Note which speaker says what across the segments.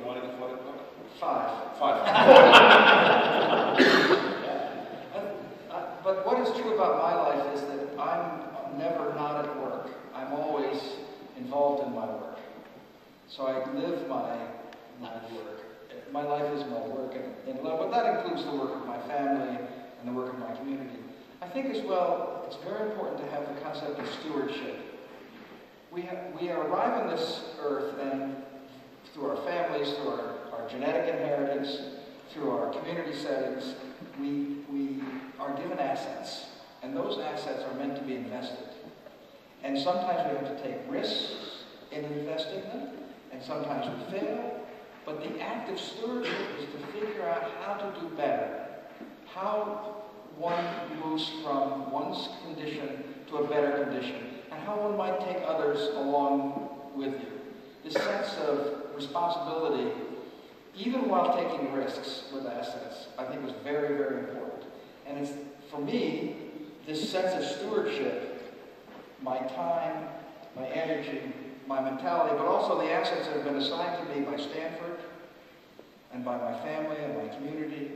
Speaker 1: morning at 4 o'clock?
Speaker 2: 5.
Speaker 1: 5.
Speaker 2: But what is true about my life is that I'm never not at work. I'm always involved in my work. So I live my work. My life is my work, but that includes the work of my family and the work of my community. I think as well, it's very important to have the concept of stewardship. We arrive on this earth, and through our families, through our genetic inheritance, through our community settings, we are given assets, and those assets are meant to be invested. And sometimes we have to take risks in investing them, and sometimes we fail. But the act of stewardship is to figure out how to do better, how one moves from one's condition to a better condition, and how one might take others along with you. This sense of responsibility, even while taking risks with assets, I think is very, very important. And it's, for me, this sense of stewardship, my time, my energy, my mentality, but also the assets that have been assigned to me by Stanford and by my family and my community,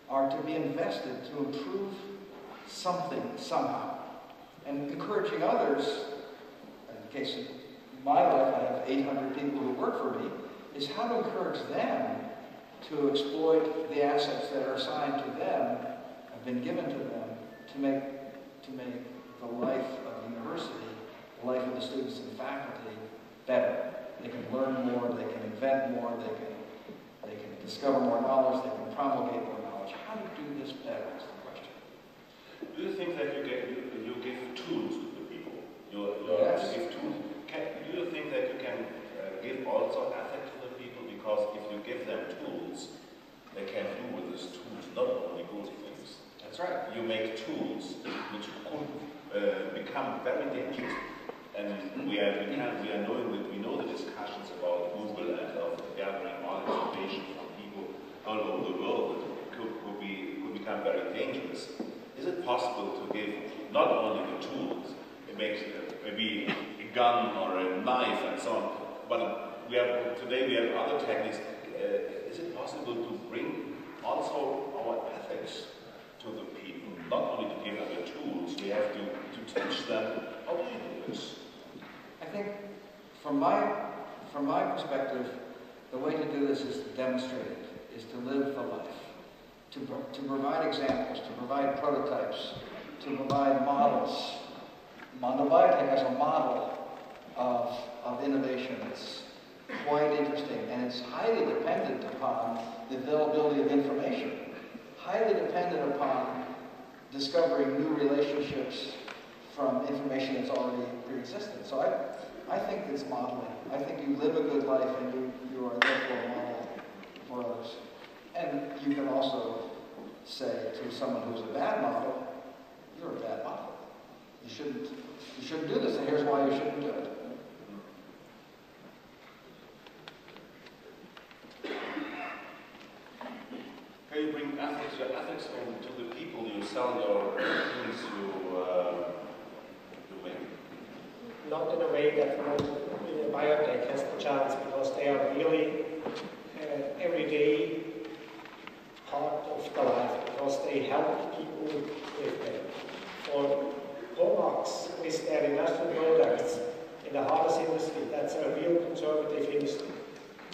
Speaker 2: are to be invested to improve something, somehow. And encouraging others, in the case of my life, I have 800 people who work for me, is how to encourage them to exploit the assets that are assigned to them, have been given to them, to make the life of the university, the life of the students and faculty, better. They can learn more, they can invent more, they can discover more knowledge, they can promulgate more knowledge. How to do this better is the question.
Speaker 1: Do you think that you give tools to the people?
Speaker 2: Yes.
Speaker 1: You give tools. Do you think that you can give also affect to the people? Because if you give them tools, they can do with these tools not only good things.
Speaker 2: That's right.
Speaker 1: You make tools which could become very dangerous. And we know the discussions about Google and of gathering all information from people all over the world that could become very dangerous. Is it possible to give not only the tools, it makes maybe a gun or a knife and so on, but today we have other techniques. Is it possible to bring also our ethics to the people? Not only to give them the tools, we have to teach them how to do this.
Speaker 2: I think, from my perspective, the way to do this is to demonstrate it, is to live the life, to provide examples, to provide prototypes, to provide models. Mondo Biotech has a model of innovation that's quite interesting, and it's highly dependent upon the availability of information, highly dependent upon discovering new relationships from information that's already pre-existent. So I think it's modeling. I think you live a good life and you are therefore a model for others. And you can also say to someone who's a bad model, you're a bad model. You shouldn't do this, and here's why you shouldn't do it.
Speaker 1: Can you bring your ethics home to the people you sell your things you make?
Speaker 3: Not in a way that biotech has the chance, because they are really everyday part of the life, because they help people with them. For Comax, with their industrial products in the harness industry, that's a real conservative industry.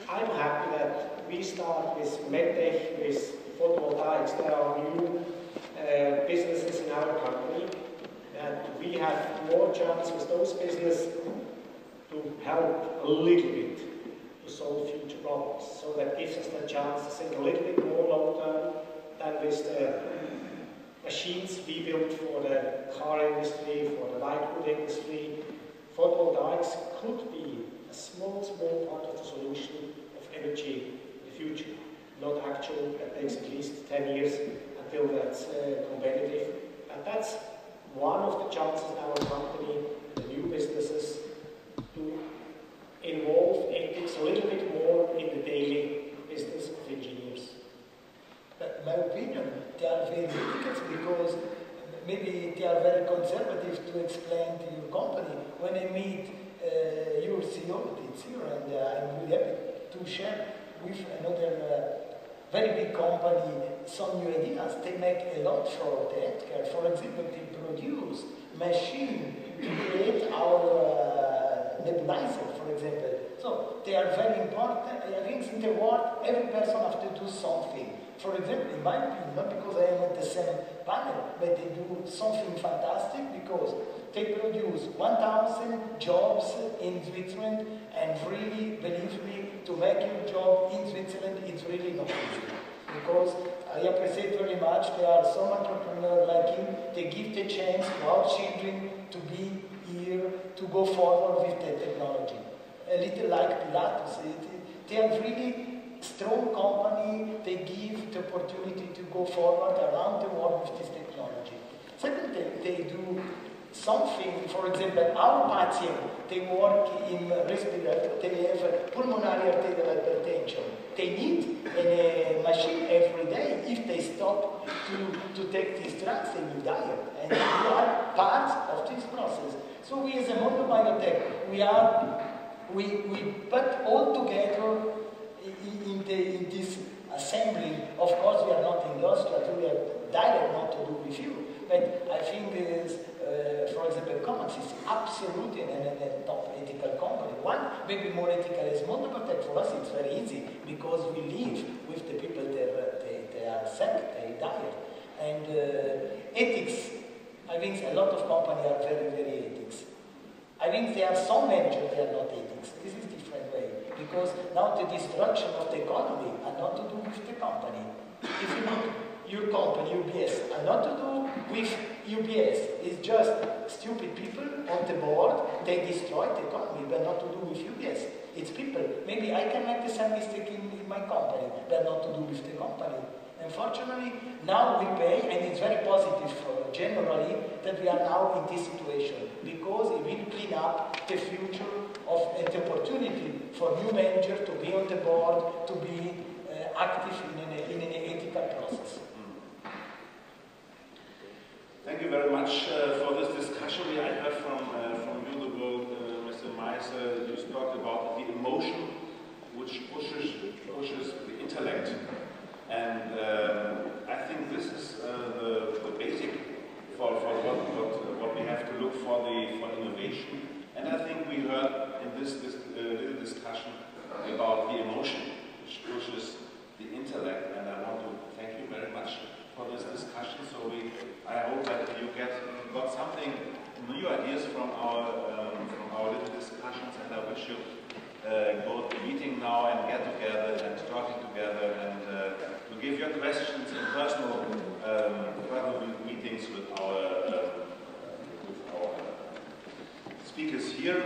Speaker 3: I'm happy that we start with medtech, with photovoltaics. There are new businesses in our company, and we have more chance with those businesses to help a little bit to solve future problems. So that gives us the chance to think a little bit more long term than with the machines we built for the car industry, for the light good industry. Photovoltaics could be a small part of the solution of energy in the future. Not actual, that takes at least 10 years until that's competitive. And that's one of the chances in our company, the new businesses, to involve ethics a little bit more in the daily business of engineers.
Speaker 4: But in my opinion, they are very difficult because maybe they are very conservative to explain to your company. When I meet your CEO, it's here, and I'm really happy to share with another very big company some new ideas. They make a lot for the healthcare. For example, they produce machine to create our nebulizer, for example. So they are very important. I think in the world, every person has to do something. For example, in my opinion, not because I am at the same panel, but they do something fantastic because they produce 1,000 jobs in Switzerland, and really, believe me, to make your job in Switzerland, it's really not easy. Because I appreciate very much there are some entrepreneurs like him, they give the chance to our children to be here, to go forward with the technology. A little like Pilatus, they are really strong company, they give the opportunity to go forward around the world with this technology. Second, they do something, for example, our patients, they work in respiratory, they have pulmonary arterial hypertension. They need a machine every day. If they stop to take these drugs, they will die. And we are part of this process. So we as a Mondo Biotech, we put all together in this assembly. Of course, we are not industrial, so we are direct not to do with you. But I think this, for example, Commons is absolutely a top ethical company. One, maybe more ethical is Mondo Biotech. For us, it's very easy because we live with the people they are sick, they die. And ethics, I think a lot of companies are very, very ethics. I think there are some managers that are not ethics. This is a different way. Because now the destruction of the economy has not to do with the company. If you look, your company, UBS, has not to do with UBS. It's just stupid people on the board, they destroy the economy, but not to do with UBS. It's people. Maybe I can make the same mistake in my company, but not to do with the company. Unfortunately, now we pay, and it's very positive generally that we are now in this situation because it will clean up the future of the opportunity for new managers to be on the board, to be active in an ethical process.
Speaker 1: Thank you very much for this discussion. I heard from you the word, Mr. Meiser, you talked about the emotion which pushes the intellect. And I think this is the basic for what we have to look for innovation. And I think we heard in this little discussion about the emotion which pushes the intellect. And I want to thank you very much for this discussion. So I hope that you got something, new ideas from our little discussions. And I wish you go to meeting now and get together and talking together and to give your questions in personal meetings with our speakers here.